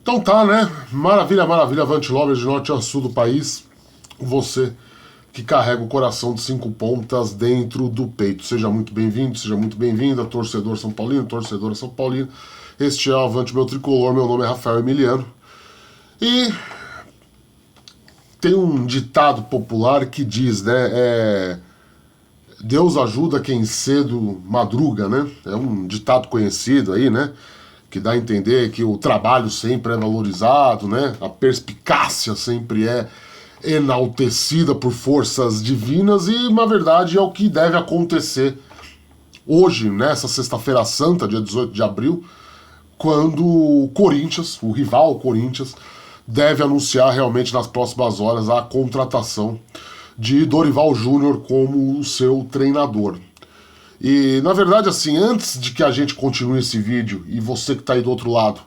Então tá, né? Maravilha, maravilha, Avante Lovers de norte a sul do país. Você que carrega o coração de 5 pontas dentro do peito. Seja muito bem-vindo, seja muito bem-vinda, torcedor São Paulino, torcedora São Paulino. Este é o Avante Meu Tricolor, meu nome é Rafael Emiliano. E tem um ditado popular que diz, né? Deus ajuda quem cedo madruga, né? É um ditado conhecido aí, né? Que dá a entender que o trabalho sempre é valorizado, né? A perspicácia sempre é enaltecida por forças divinas e, na verdade, é o que deve acontecer hoje, nessa sexta-feira santa, dia 18 de abril, quando o Corinthians, o rival Corinthians, deve anunciar realmente nas próximas horas a contratação de Dorival Júnior como o seu treinador. E, na verdade, assim, antes de que a gente continue esse vídeo, e você que está aí do outro lado,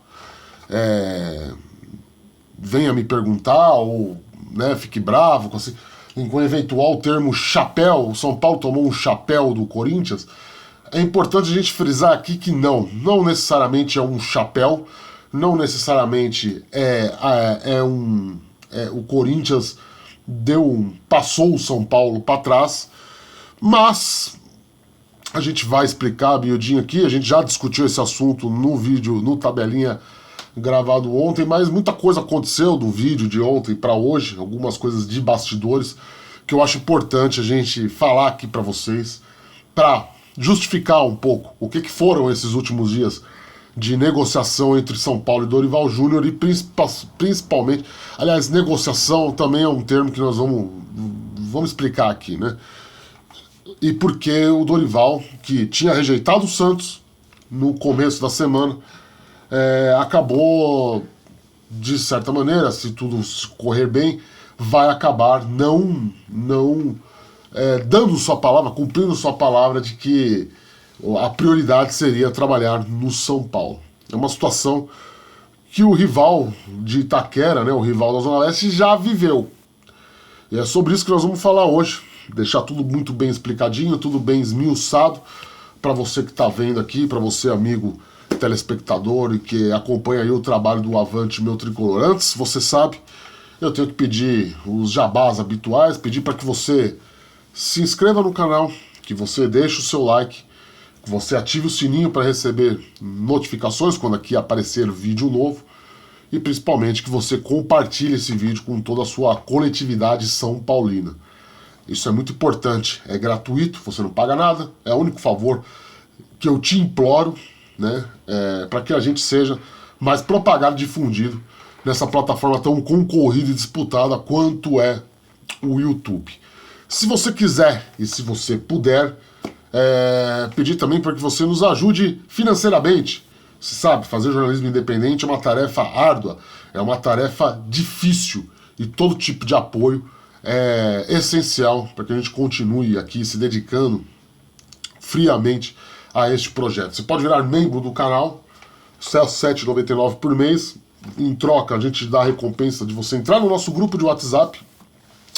venha me perguntar, ou né, fique bravo com o eventual termo chapéu, o São Paulo tomou um chapéu do Corinthians, é importante a gente frisar aqui que não necessariamente é um chapéu, não necessariamente o Corinthians passou o São Paulo para trás, mas a gente vai explicar miudinho aqui, a gente já discutiu esse assunto no vídeo, no tabelinha gravado ontem, mas muita coisa aconteceu do vídeo de ontem para hoje, algumas coisas de bastidores, que eu acho importante a gente falar aqui para vocês, para justificar um pouco o que foram esses últimos dias de negociação entre São Paulo e Dorival Júnior e principalmente, aliás, negociação também é um termo que nós vamos explicar aqui, né? E porque o Dorival, que tinha rejeitado o Santos no começo da semana, acabou, de certa maneira, se tudo correr bem, vai acabar não dando sua palavra, cumprindo sua palavra de que a prioridade seria trabalhar no São Paulo. É uma situação que o rival de Itaquera, né, o rival da Zona Leste, já viveu. E é sobre isso que nós vamos falar hoje. Deixar tudo muito bem explicadinho, tudo bem esmiuçado para você que está vendo aqui, para você, amigo telespectador e que acompanha aí o trabalho do Avante Meu Tricolor. Antes, você sabe, eu tenho que pedir os jabás habituais, pedir para que você se inscreva no canal, que você deixe o seu like, que você ative o sininho para receber notificações quando aqui aparecer vídeo novo e principalmente que você compartilhe esse vídeo com toda a sua coletividade São Paulina. Isso é muito importante, é gratuito, você não paga nada, é o único favor que eu te imploro, né, para que a gente seja mais propagado e difundido nessa plataforma tão concorrida e disputada quanto é o YouTube. Se você quiser e se você puder, pedir também para que você nos ajude financeiramente. Você sabe, fazer jornalismo independente é uma tarefa árdua, é uma tarefa difícil e todo tipo de apoio é essencial para que a gente continue aqui se dedicando friamente a este projeto. Você pode virar membro do canal, R$ 7,99 por mês. Em troca, a gente dá a recompensa de você entrar no nosso grupo de WhatsApp.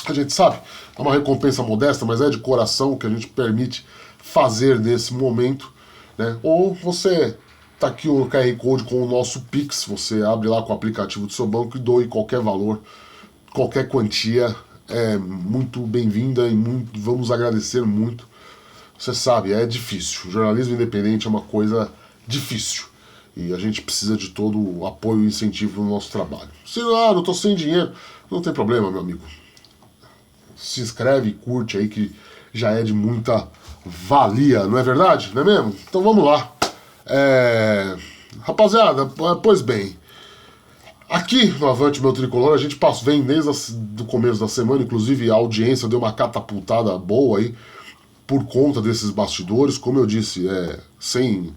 A gente sabe, é uma recompensa modesta, mas é de coração que a gente permite fazer nesse momento, né? Ou você tá aqui o QR Code com o nosso Pix, você abre lá com o aplicativo do seu banco e doe qualquer valor, qualquer quantia. É muito bem-vinda e vamos agradecer muito. Você sabe, é difícil. O jornalismo independente é uma coisa difícil. E a gente precisa de todo o apoio e incentivo no nosso trabalho. Se não, eu tô sem dinheiro, não tem problema, meu amigo. Se inscreve e curte aí que já é de muita valia, não é verdade? Não é mesmo? Então vamos lá. Rapaziada, pois bem, aqui no Avante Meu Tricolor a gente vem desde o começo da semana, inclusive a audiência deu uma catapultada boa aí por conta desses bastidores, como eu disse, sem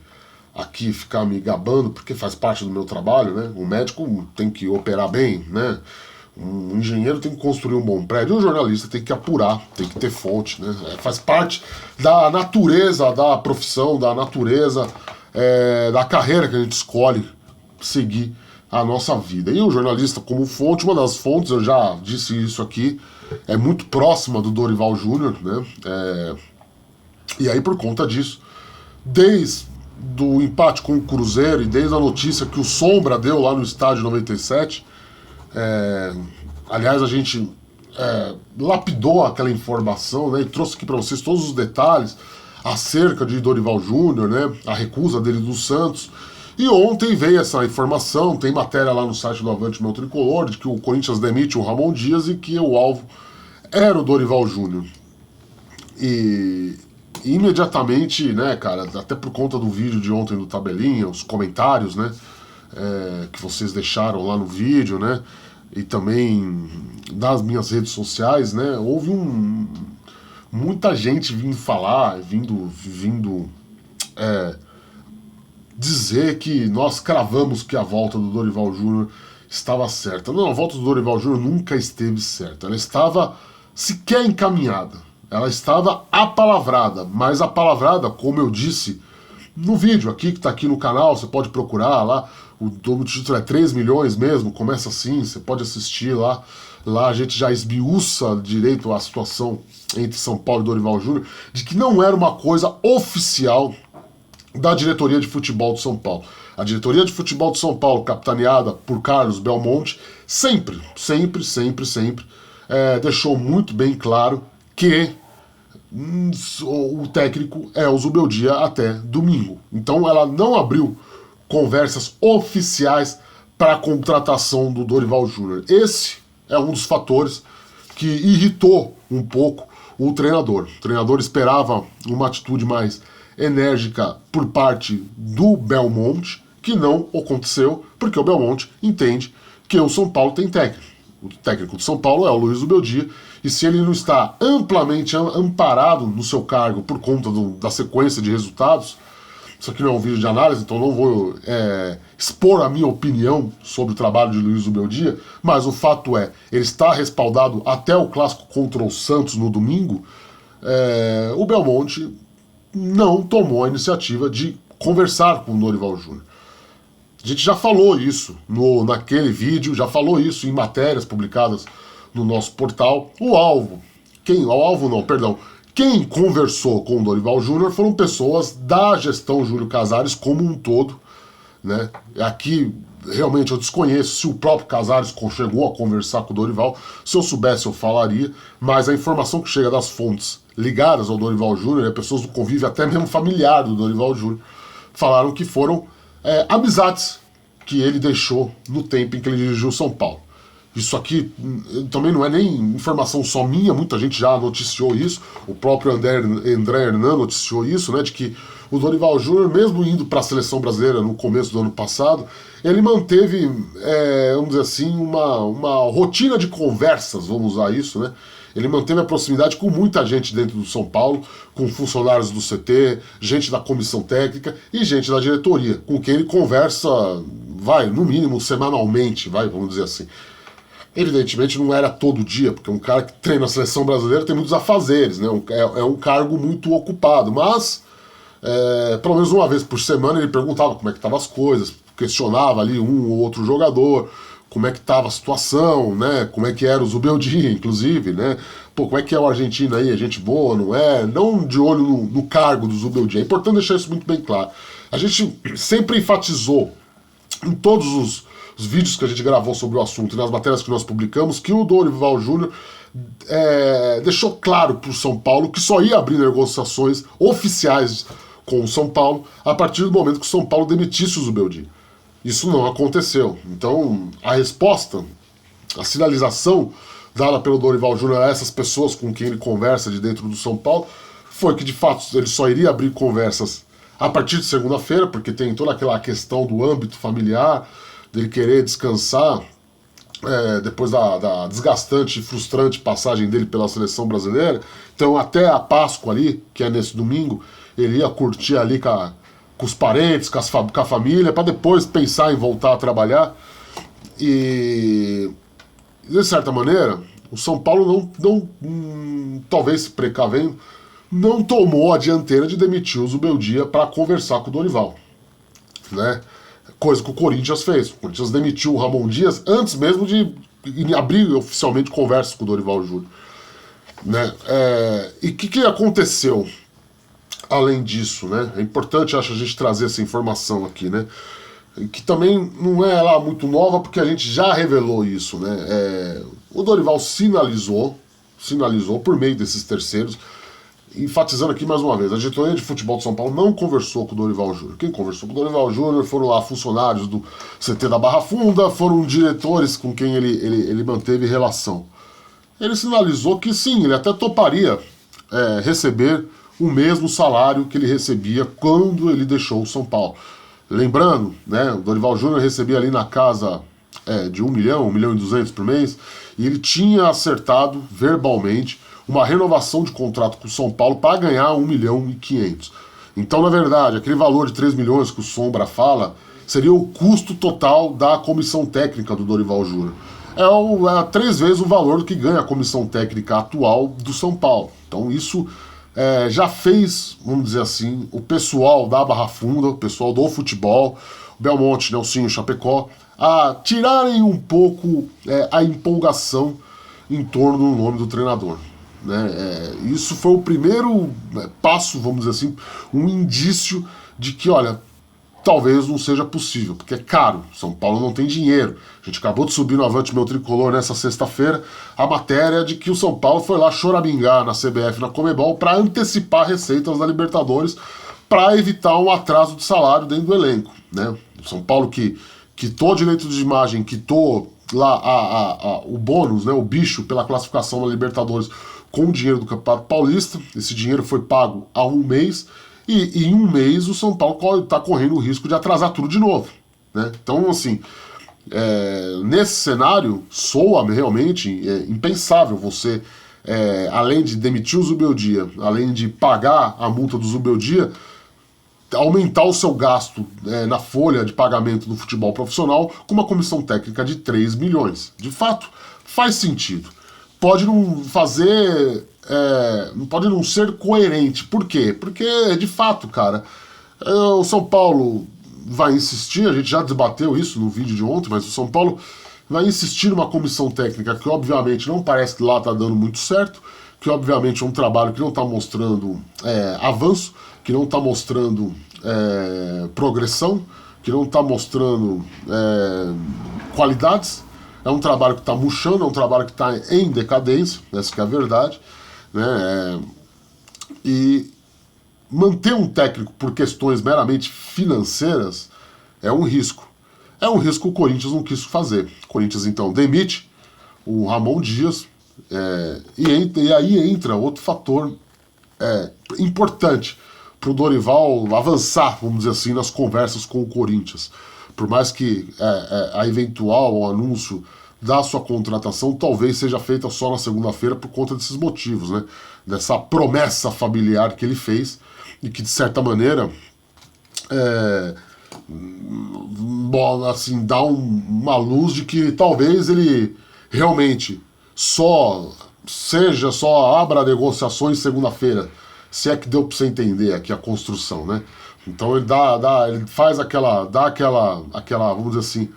aqui ficar me gabando, porque faz parte do meu trabalho, né? O médico tem que operar bem, né? Um engenheiro tem que construir um bom prédio, um jornalista tem que apurar, tem que ter fonte, né? Faz parte da natureza da profissão, da natureza da carreira que a gente escolhe seguir a nossa vida. E o jornalista como fonte, uma das fontes, eu já disse isso aqui, é muito próxima do Dorival Júnior, né? E aí por conta disso, desde do empate com o Cruzeiro e desde a notícia que o Sombra deu lá no estádio 97, aliás, a gente lapidou aquela informação, né, e trouxe aqui para vocês todos os detalhes acerca de Dorival Júnior, né, a recusa dele do Santos. E ontem veio essa informação, tem matéria lá no site do Avante Meu Tricolor, de que o Corinthians demite o Ramon Dias e que o alvo era o Dorival Júnior. E imediatamente, né, cara, até por conta do vídeo de ontem do Tabelinha, os comentários, né, que vocês deixaram lá no vídeo, né, e também nas minhas redes sociais, né, houve muita gente vindo falar, vindo dizer que nós cravamos que a volta do Dorival Júnior estava certa. Não, a volta do Dorival Júnior nunca esteve certa. Ela estava sequer encaminhada. Ela estava apalavrada. Mas apalavrada, como eu disse no vídeo aqui, que está aqui no canal, você pode procurar lá. O título é 3 milhões mesmo, começa assim, você pode assistir lá. Lá a gente já esmiuça direito a situação entre São Paulo e Dorival Júnior, de que não era uma coisa oficial da diretoria de futebol de São Paulo. A diretoria de futebol de São Paulo, capitaneada por Carlos Belmonte, sempre deixou muito bem claro que o técnico é o Zubeldia até domingo. Então ela não abriu conversas oficiais para a contratação do Dorival Júnior. Esse é um dos fatores que irritou um pouco o treinador. O treinador esperava uma atitude mais enérgica por parte do Belmonte, que não aconteceu, porque o Belmonte entende que o São Paulo tem técnico. O técnico do São Paulo é o Luiz Zubeldia, e se ele não está amplamente amparado no seu cargo por conta da sequência de resultados, isso aqui não é um vídeo de análise, então não vou expor a minha opinião sobre o trabalho de Luiz Zubeldia, mas o fato é, ele está respaldado até o clássico contra o Santos no domingo. O Belmonte não tomou a iniciativa de conversar com o Dorival Júnior. A gente já falou isso naquele vídeo, já falou isso em matérias publicadas no nosso portal. Quem conversou com o Dorival Júnior foram pessoas da gestão Júlio Casares como um todo, né? Aqui realmente eu desconheço se o próprio Casares chegou a conversar com o Dorival. Se eu soubesse eu falaria, mas a informação que chega das fontes ligadas ao Dorival Júnior, pessoas do convívio até mesmo familiar do Dorival Júnior, falaram que foram amizades que ele deixou no tempo em que ele dirigiu São Paulo. Isso aqui também não é nem informação só minha, muita gente já noticiou isso, o próprio André Hernan noticiou isso, né, de que o Dorival Júnior, mesmo indo para a seleção brasileira no começo do ano passado, ele manteve, vamos dizer assim, uma rotina de conversas, vamos usar isso, né? Ele manteve a proximidade com muita gente dentro do São Paulo, com funcionários do CT, gente da comissão técnica e gente da diretoria, com quem ele conversa, no mínimo semanalmente, vamos dizer assim. Evidentemente não era todo dia, porque um cara que treina a seleção brasileira tem muitos afazeres, né? É um cargo muito ocupado, mas pelo menos uma vez por semana ele perguntava como é que estavam as coisas, questionava ali um ou outro jogador, como é que estava a situação, né? Como é que era o Zubeldia, inclusive, né? Pô, como é que é o argentino aí? É gente boa, não é? Não de olho no cargo do Zubeldia. É importante deixar isso muito bem claro. A gente sempre enfatizou em todos os vídeos que a gente gravou sobre o assunto e nas matérias que nós publicamos, que o Dorival Júnior deixou claro para o São Paulo que só ia abrir negociações oficiais com o São Paulo a partir do momento que o São Paulo demitisse o Zubeldia. Isso não aconteceu. Então, a resposta, a sinalização dada pelo Dorival Júnior a essas pessoas com quem ele conversa de dentro do São Paulo foi que, de fato, ele só iria abrir conversas a partir de segunda-feira, porque tem toda aquela questão do âmbito familiar, dele querer descansar depois da desgastante e frustrante passagem dele pela seleção brasileira. Então, até a Páscoa ali, que é nesse domingo, ele ia curtir ali com os parentes, com a família, para depois pensar em voltar a trabalhar. E, de certa maneira, o São Paulo talvez se precavendo, não tomou a dianteira de demitir o Zubeldia para conversar com o Dorival, né? Coisa que o Corinthians fez. O Corinthians demitiu o Ramon Dias antes mesmo de abrir oficialmente conversas com o Dorival Júnior, né? E o que aconteceu? além disso, né? É importante, acho, a gente trazer essa informação aqui, né? Que também não é lá muito nova, porque a gente já revelou isso, né? O Dorival sinalizou por meio desses terceiros, enfatizando aqui mais uma vez, a diretoria de futebol de São Paulo não conversou com o Dorival Júnior. Quem conversou com o Dorival Júnior foram lá funcionários do CT da Barra Funda, foram diretores com quem ele manteve relação. Ele sinalizou que sim, ele até toparia receber o mesmo salário que ele recebia quando ele deixou o São Paulo. Lembrando, né, o Dorival Júnior recebia ali na casa de 1 milhão, 1 milhão e 200 por mês, e ele tinha acertado verbalmente uma renovação de contrato com o São Paulo para ganhar 1 milhão e 500. Então, na verdade, aquele valor de 3 milhões que o Sombra fala seria o custo total da comissão técnica do Dorival Júnior. É 3 vezes o valor que ganha a comissão técnica atual do São Paulo. Então isso já fez, vamos dizer assim, o pessoal da Barra Funda, o pessoal do futebol, o Belmonte, Nelsinho, Chapecó, a tirarem um pouco a empolgação em torno do nome do treinador. Isso foi o primeiro passo, vamos dizer assim, um indício de que, olha, talvez não seja possível, porque é caro, São Paulo não tem dinheiro. A gente acabou de subir no Avante Meu Tricolor nessa sexta-feira a matéria de que o São Paulo foi lá choramingar na CBF, na Conmebol, para antecipar receitas da Libertadores, para evitar um atraso de salário dentro do elenco. Né? O São Paulo que quitou direito de imagem, quitou lá o bônus, né, o bicho pela classificação da Libertadores com o dinheiro do Campeonato Paulista. Esse dinheiro foi pago há um mês, e em um mês o São Paulo está correndo o risco de atrasar tudo de novo. Né? Então, assim, nesse cenário, soa realmente impensável você, além de demitir o Zubeldia, além de pagar a multa do Zubeldia, aumentar o seu gasto na folha de pagamento do futebol profissional com uma comissão técnica de 3 milhões. De fato, faz sentido. Pode não fazer... pode não ser coerente. Por quê? Porque, de fato, cara, o São Paulo vai insistir, a gente já debateu isso no vídeo de ontem, mas o São Paulo vai insistir numa comissão técnica que, obviamente, não parece que lá está dando muito certo, que, obviamente, é um trabalho que não está mostrando avanço, que não está mostrando progressão, que não está mostrando qualidades. É um trabalho que está murchando, é um trabalho que está em decadência, essa que é a verdade. Né? E manter um técnico por questões meramente financeiras é um risco. É um risco que o Corinthians não quis fazer. O Corinthians, então, demite o Ramon Dias, e aí entra outro fator importante para o Dorival avançar, vamos dizer assim, nas conversas com o Corinthians. Por mais que a eventual anúncio da sua contratação talvez seja feita só na segunda-feira por conta desses motivos, né? Dessa promessa familiar que ele fez e que, de certa maneira, assim, dá uma luz de que talvez ele realmente só abra negociações segunda-feira, se é que deu para você entender aqui a construção, né? Então ele ele faz aquela, vamos dizer assim,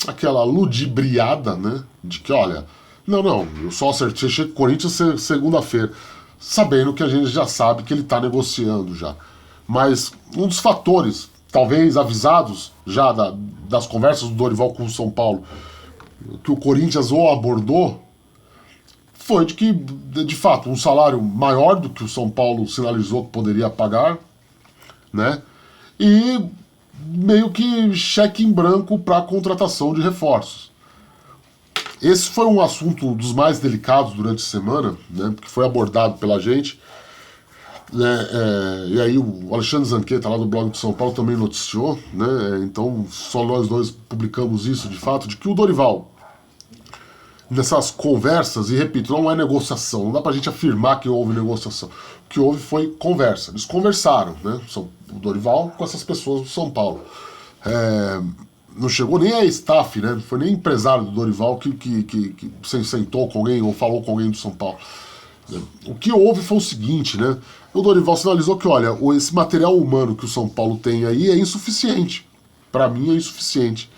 aquela ludibriada, né? De que, olha, não, eu só acertei com o Corinthians segunda-feira, sabendo que a gente já sabe que ele está negociando já. Mas um dos fatores, talvez avisados já das conversas do Dorival com o São Paulo, que o Corinthians o abordou, foi de que, de fato, um salário maior do que o São Paulo sinalizou que poderia pagar, né? E meio que cheque em branco para a contratação de reforços. Esse foi um assunto dos mais delicados durante a semana, né, que foi abordado pela gente. Né, e aí o Alexandre Zanqueta, lá do blog do São Paulo, também noticiou. Né, então só nós dois publicamos isso, de fato, de que o Dorival, nessas conversas, e repito, não é negociação, não dá pra gente afirmar que houve negociação. O que houve foi conversa. Eles conversaram, né? O Dorival com essas pessoas do São Paulo. Não chegou nem a staff, né? Não foi nem empresário do Dorival que sentou com alguém ou falou com alguém do São Paulo. O que houve foi o seguinte, né? O Dorival sinalizou que, olha, esse material humano que o São Paulo tem aí é insuficiente. Para mim é insuficiente.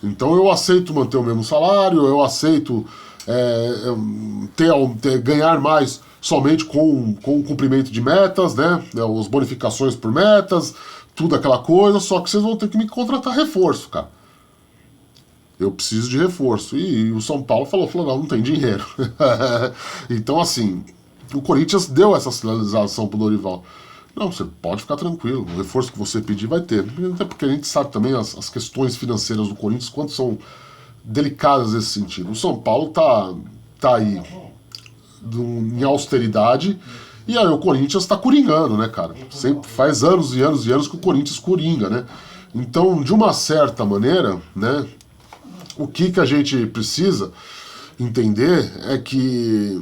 Então eu aceito manter o mesmo salário, eu aceito ganhar mais somente com o cumprimento de metas, né? As bonificações por metas, tudo aquela coisa, só que vocês vão ter que me contratar reforço, cara. Eu preciso de reforço. E o São Paulo falou, não tem dinheiro. Então, assim, o Corinthians deu essa sinalização pro Dorival. Não, você pode ficar tranquilo, o reforço que você pedir vai ter. Até porque a gente sabe também as questões financeiras do Corinthians, quanto são delicadas nesse sentido. O São Paulo tá aí em austeridade, e aí o Corinthians tá coringando, né, cara? Sempre faz anos e anos e anos que o Corinthians coringa, né? Então, de uma certa maneira, né, o que a gente precisa entender é que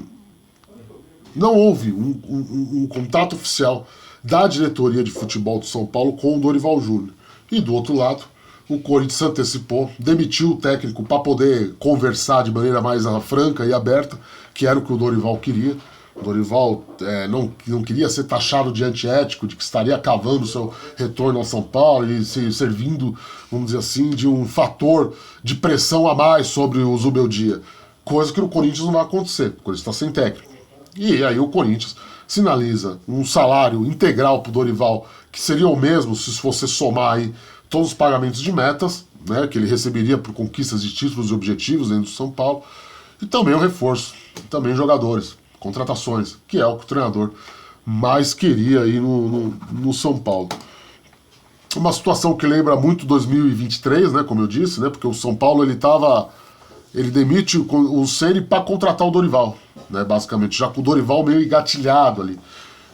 não houve um contato oficial da diretoria de futebol do São Paulo com o Dorival Júnior. E do outro lado, o Corinthians se antecipou, demitiu o técnico para poder conversar de maneira mais franca e aberta, que era o que o Dorival queria. O Dorival não queria ser taxado de antiético, de que estaria cavando seu retorno ao São Paulo e se servindo, vamos dizer assim, de um fator de pressão a mais sobre o Zubeldia. Coisa que no Corinthians não vai acontecer, o Corinthians está sem técnico. E aí o Corinthians sinaliza um salário integral para o Dorival, que seria o mesmo se você somar aí todos os pagamentos de metas, né, que ele receberia por conquistas de títulos e objetivos dentro do São Paulo, e também o reforço, também jogadores, contratações, que é o que o treinador mais queria aí no São Paulo. Uma situação que lembra muito 2023, né, como eu disse, né, porque o São Paulo ele demite o Ceni para contratar o Dorival, né, basicamente, já com o Dorival meio engatilhado ali.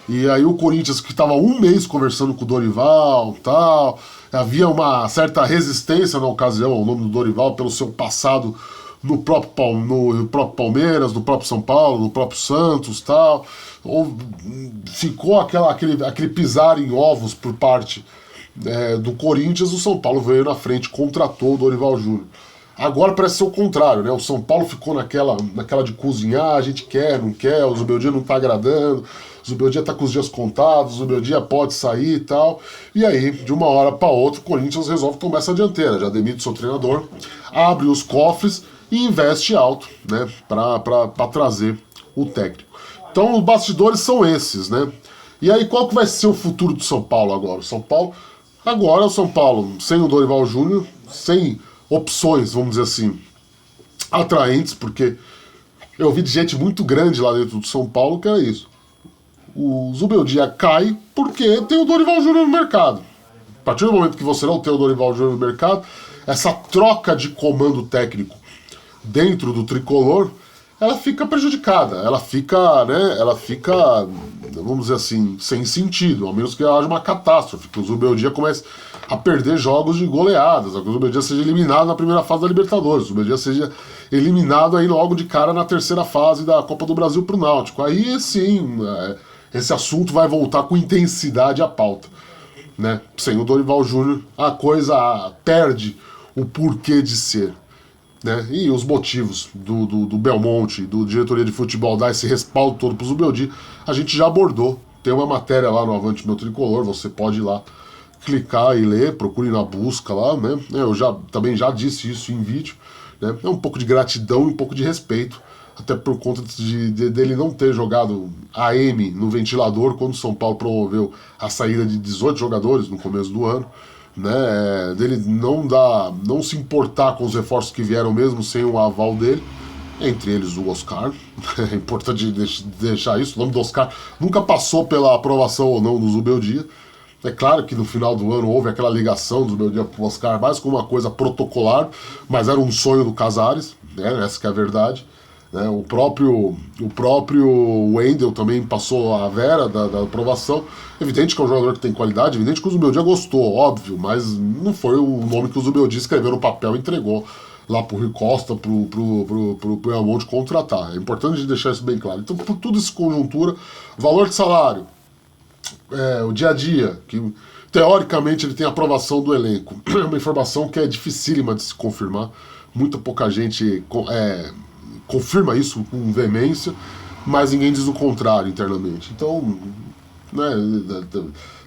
E aí o Corinthians, que estava um mês conversando com o Dorival, tal, havia uma certa resistência na ocasião ao nome do Dorival pelo seu passado no próprio Palmeiras, no próprio São Paulo, no próprio Santos, tal. Ficou aquele pisar em ovos por parte do Corinthians. O São Paulo veio na frente, contratou o Dorival Júnior. Agora parece ser o contrário, né? O São Paulo ficou naquela de cozinhar, a gente quer, não quer, o Zubeldia não tá agradando, o Zubeldia tá com os dias contados, o Zubeldia pode sair e tal. E aí, de uma hora para outra, o Corinthians resolve tomar essa dianteira, já demite seu treinador, abre os cofres e investe alto, né? Para trazer o técnico. Então, os bastidores são esses, né? E aí, qual que vai ser o futuro do São Paulo agora? O São Paulo sem o Dorival Júnior, sem opções, vamos dizer assim, atraentes, porque eu ouvi de gente muito grande lá dentro do São Paulo que era isso. O Zubeldia cai porque tem o Dorival Júnior no mercado. A partir do momento que você não tem o Dorival Júnior no mercado, essa troca de comando técnico dentro do tricolor, ela fica prejudicada, ela fica, vamos dizer assim, sem sentido, ao menos que haja uma catástrofe, que o Zubeldia comece a perder jogos de goleadas, que o Zubeldia seja eliminado na primeira fase da Libertadores, o Zubeldia seja eliminado aí logo de cara na terceira fase da Copa do Brasil pro Náutico. Aí sim, esse assunto vai voltar com intensidade à pauta, né? Sem o Dorival Júnior, a coisa perde o porquê de ser. Né? E os motivos do Belmonte, do diretoria de futebol, dar esse respaldo todo para o Zubeldia, a gente já abordou. Tem uma matéria lá no Avante Meu Tricolor, você pode ir lá clicar e ler, procure na busca lá, né? Eu também já disse isso em vídeo, né? É um pouco de gratidão e um pouco de respeito, até por conta dele não ter jogado AM no ventilador quando o São Paulo promoveu a saída de 18 jogadores no começo do ano. Né, dele não se importar com os reforços que vieram mesmo sem o aval dele, entre eles o Oscar. É importante deixar isso, o nome do Oscar nunca passou pela aprovação ou não do Zubeldia. É claro que no final do ano houve aquela ligação do Zubeldia pro Oscar, mais como uma coisa protocolar, mas era um sonho do Casares, né, essa que é a verdade. Né, o próprio Wendel também passou a vera da aprovação. Evidente que é um jogador que tem qualidade, evidente que o Zubeldia gostou, óbvio, mas não foi o nome que o Zubeldia escreveu no papel e entregou lá pro Rui Costa, pro Belmonte contratar. É importante deixar isso bem claro. Então, por tudo essa conjuntura, valor de salário, o dia a dia, que teoricamente ele tem aprovação do elenco, é uma informação que é dificílima de se confirmar, muita pouca gente confirma isso com veemência, mas ninguém diz o contrário internamente. Então, né,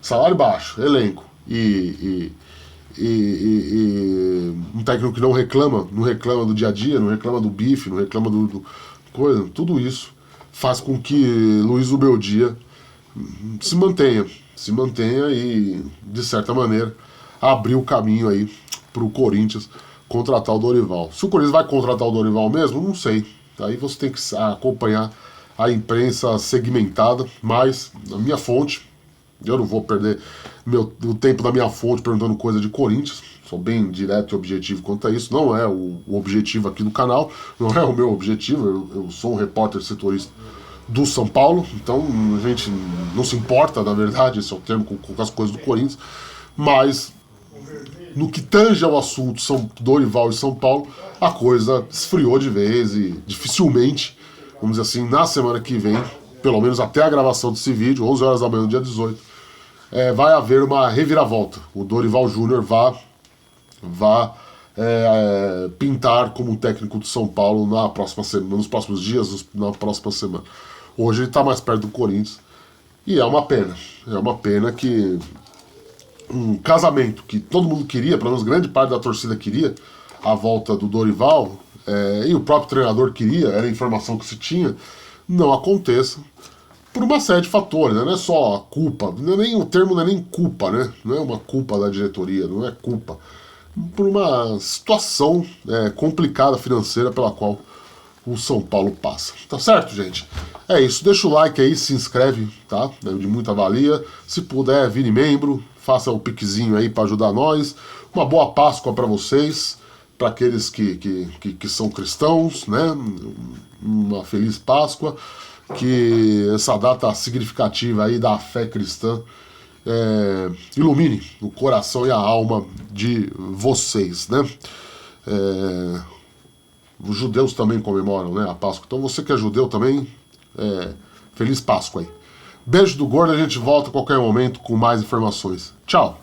salário baixo, elenco e um técnico que não reclama do dia a dia, não reclama do bife, não reclama do coisa, tudo isso faz com que Luiz Ubeldia se mantenha e, de certa maneira, abrir o caminho aí pro Corinthians contratar o Dorival. Se o Corinthians vai contratar o Dorival mesmo, não sei. Aí você tem que acompanhar a imprensa segmentada, mas a minha fonte, eu não vou perder o tempo da minha fonte perguntando coisa de Corinthians, sou bem direto e objetivo quanto a isso, não é o objetivo aqui do canal, não é o meu objetivo, eu sou um repórter setorista do São Paulo, então a gente não se importa, na verdade, esse é o termo, com as coisas do Corinthians, mas no que tange ao assunto Dorival e São Paulo, a coisa esfriou de vez e dificilmente, vamos dizer assim, na semana que vem, pelo menos até a gravação desse vídeo, 11 horas da manhã, no dia 18, vai haver uma reviravolta. O Dorival Júnior vá pintar como técnico de São Paulo na próxima semana, nos próximos dias, na próxima semana. Hoje ele está mais perto do Corinthians e é uma pena que um casamento que todo mundo queria, pelo menos grande parte da torcida queria, a volta do Dorival, e o próprio treinador queria, era a informação que se tinha, não aconteça por uma série de fatores, né? Não é só a culpa, o termo não é nem culpa, né? Não é uma culpa da diretoria, não é culpa. Por uma situação complicada financeira pela qual o São Paulo passa. Tá certo, gente? É isso. Deixa o like aí, se inscreve, tá? É de muita valia. Se puder, vire membro, faça o piquezinho aí para ajudar nós. Uma boa Páscoa para vocês, para aqueles que são cristãos, né? Uma feliz Páscoa. Que essa data significativa aí da fé cristã ilumine o coração e a alma de vocês, né? Os judeus também comemoram, né, a Páscoa. Então você que é judeu também, feliz Páscoa aí. Beijo do gordo, a gente volta a qualquer momento com mais informações. Tchau!